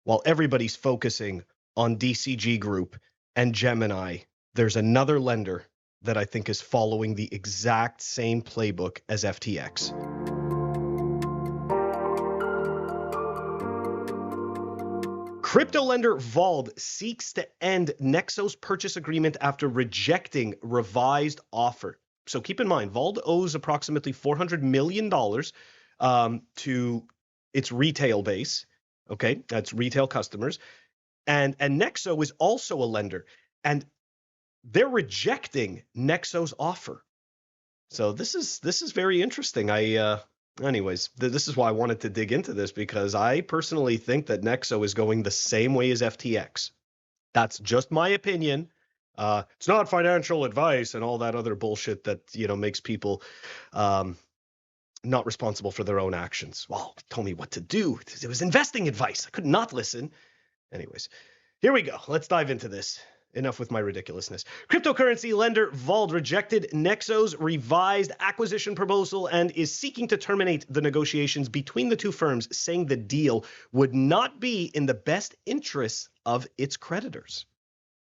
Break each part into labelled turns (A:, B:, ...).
A: while everybody's focusing on DCG Group and Gemini, there's another lender that I think is following the exact same playbook as FTX. Crypto lender Vault seeks to end Nexo's purchase agreement after rejecting revised offer. So keep in mind, Vault owes approximately $400 million to its retail base. Okay, that's retail customers. And Nexo is also a lender. And they're rejecting Nexo's offer. So this is very interesting. Anyways, this is why I wanted to dig into this, because I personally think that Nexo is going the same way as FTX. That's just my opinion. It's not financial advice and all that other bullshit that, makes people not responsible for their own actions. Well, told me what to do. It was investing advice. I could not listen. Anyways, here we go. Let's dive into this. Enough with my ridiculousness. Cryptocurrency lender Vault rejected Nexo's revised acquisition proposal and is seeking to terminate the negotiations between the two firms, saying the deal would not be in the best interests of its creditors.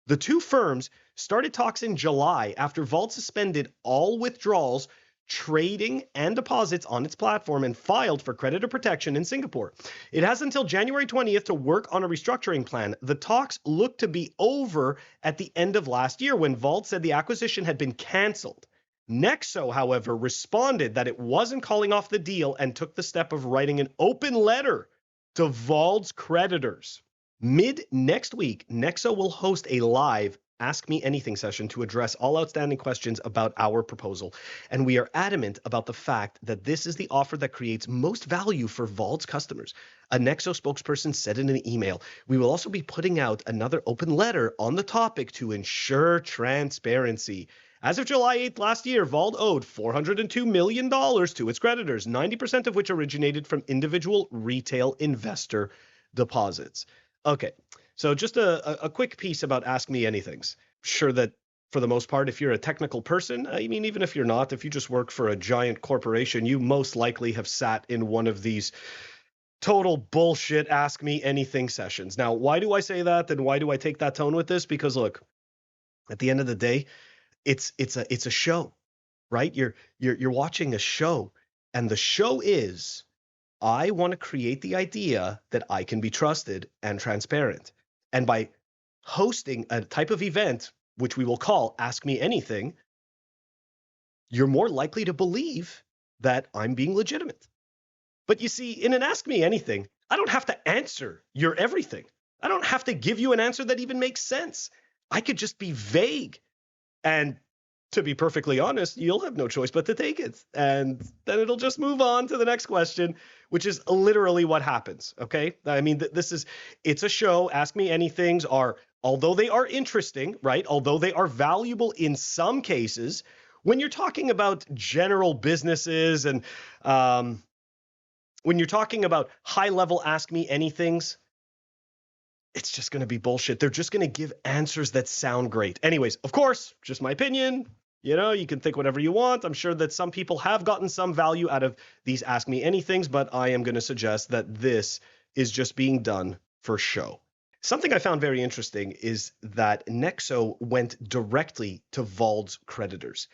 A: The two firms started talks in July after Vault suspended all withdrawals, trading, and deposits on its platform and filed for creditor protection in Singapore. It has until January 20th to work on a restructuring plan. The talks look to be over at the end of last year when Vault said the acquisition had been canceled. Nexo, however, responded that it wasn't calling off the deal and took the step of writing an open letter to Vault's creditors. Mid next week, Nexo will host a live Ask Me Anything session to address all outstanding questions about our proposal. And we are adamant about the fact that this is the offer that creates most value for Vault's customers. A Nexo spokesperson said in an email, we will also be putting out another open letter on the topic to ensure transparency. As of July 8th last year, Vault owed $402 million to its creditors, 90% of which originated from individual retail investor deposits. Okay. So just a quick piece about Ask Me Anythings. Sure that for the most part, if you're a technical person, I mean, even if you're not, if you just work for a giant corporation, you most likely have sat in one of these total bullshit Ask Me Anything sessions. Now, why do I say that? And why do I take that tone with this? Because look, at the end of the day, it's a show, right? You're watching a show, and the show is, I want to create the idea that I can be trusted and transparent. And by hosting a type of event, which we will call Ask Me Anything, you're more likely to believe that I'm being legitimate. But you see, in an Ask Me Anything, I don't have to answer your everything. I don't have to give you an answer that even makes sense. I could just be vague. And to be perfectly honest, you'll have no choice but to take it. And then it'll just move on to the next question, which is literally what happens, okay? I mean, it's a show. Ask Me Anythings are, although they are interesting, right? Although they are valuable in some cases, when you're talking about general businesses and when you're talking about high-level Ask Me Anythings, it's just going to be bullshit. They're just going to give answers that sound great. Anyways, of course, just my opinion. You can think whatever you want. I'm sure that some people have gotten some value out of these Ask Me Anythings, but I am going to suggest that this is just being done for show. Something I found very interesting is that Nexo went directly to Vault's creditors.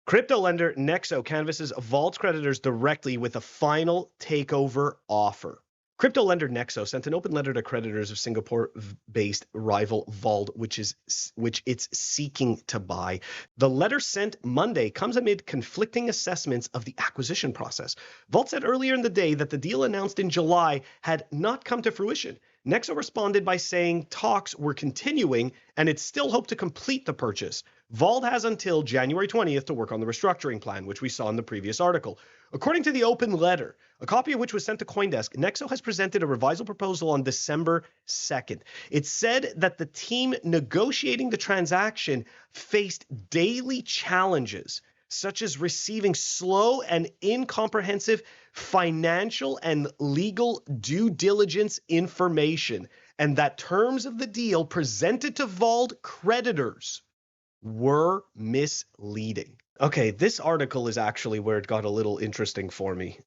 A: Crypto lender Nexo canvasses Vault's creditors directly with a final takeover offer. Crypto lender Nexo sent an open letter to creditors of Singapore-based rival Vault, which it's seeking to buy. The letter sent Monday comes amid conflicting assessments of the acquisition process. Vault said earlier in the day that the deal announced in July had not come to fruition. Nexo responded by saying talks were continuing and it still hoped to complete the purchase. Vault has until January 20th to work on the restructuring plan, which we saw in the previous article. According to the open letter, a copy of which was sent to CoinDesk, Nexo has presented a revisal proposal on December 2nd. It said that the team negotiating the transaction faced daily challenges, such as receiving slow and incomprehensive financial and legal due diligence information, and that terms of the deal presented to Vault creditors were misleading. Okay, this article is actually where it got a little interesting for me.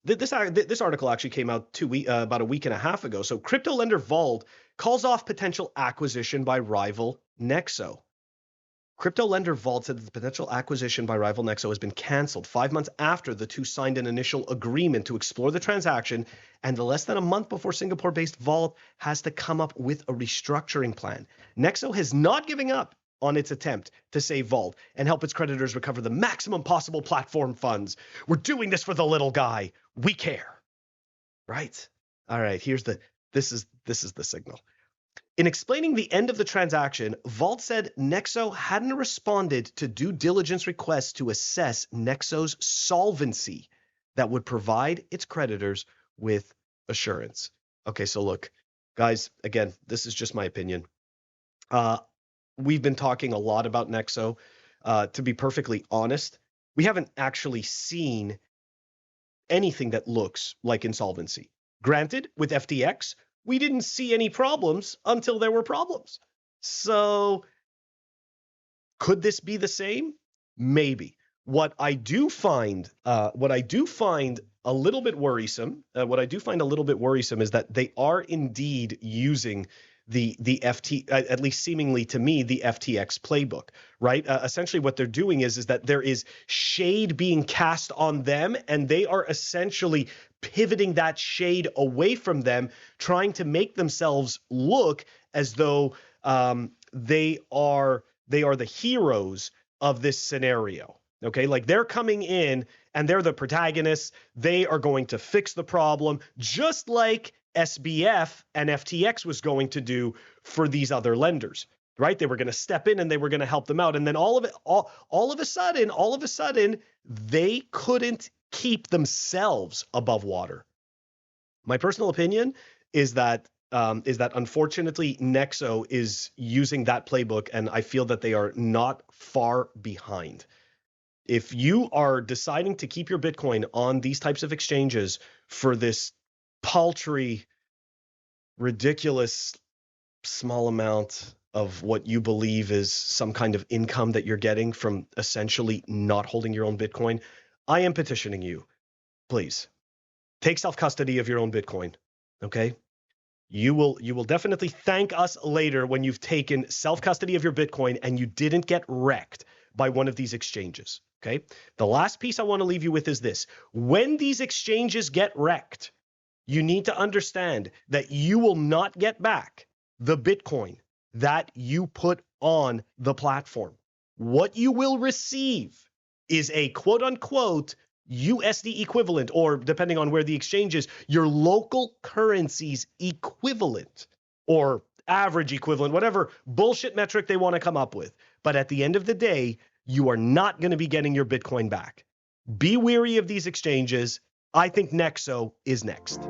A: This article actually came out about a week and a half ago. So crypto lender Vault calls off potential acquisition by rival Nexo. Crypto lender Vault said that the potential acquisition by rival Nexo has been canceled 5 months after the two signed an initial agreement to explore the transaction, and less than a month before Singapore-based Vault has to come up with a restructuring plan. Nexo has not given up on its attempt to save Vault and help its creditors recover the maximum possible platform funds. We're doing this for the little guy. We care. Right? All right, this is the signal. In explaining the end of the transaction, Vault said Nexo hadn't responded to due diligence requests to assess Nexo's solvency that would provide its creditors with assurance. Okay, so look, guys, again, this is just my opinion. We've been talking a lot about Nexo. To be perfectly honest, we haven't actually seen anything that looks like insolvency. Granted, with FTX, we didn't see any problems until there were problems. So could this be the same? Maybe. What I do find a little bit worrisome, is that they are indeed using the at least seemingly to me, the FTX playbook, right? Essentially what they're doing is that there is shade being cast on them, and they are essentially pivoting that shade away from them, trying to make themselves look as though they are the heroes of this scenario. Okay, like they're coming in and they're the protagonists. They are going to fix the problem, just like SBF and FTX was going to do for these other lenders, right? They were going to step in and they were going to help them out. And then all of a sudden, they couldn't keep themselves above water. My personal opinion is that unfortunately Nexo is using that playbook, and I feel that they are not far behind. If you are deciding to keep your Bitcoin on these types of exchanges for this paltry, ridiculous, small amount of what you believe is some kind of income that you're getting from essentially not holding your own Bitcoin, I am petitioning you, please, take self-custody of your own Bitcoin, okay? You will definitely thank us later when you've taken self-custody of your Bitcoin and you didn't get wrecked by one of these exchanges, okay? The last piece I want to leave you with is this. When these exchanges get wrecked, you need to understand that you will not get back the Bitcoin that you put on the platform. What you will receive is a quote-unquote USD equivalent, or depending on where the exchange is, your local currency's equivalent, or average equivalent, whatever bullshit metric they want to come up with. But at the end of the day, you are not going to be getting your Bitcoin back. Be wary of these exchanges. I think Nexo is next.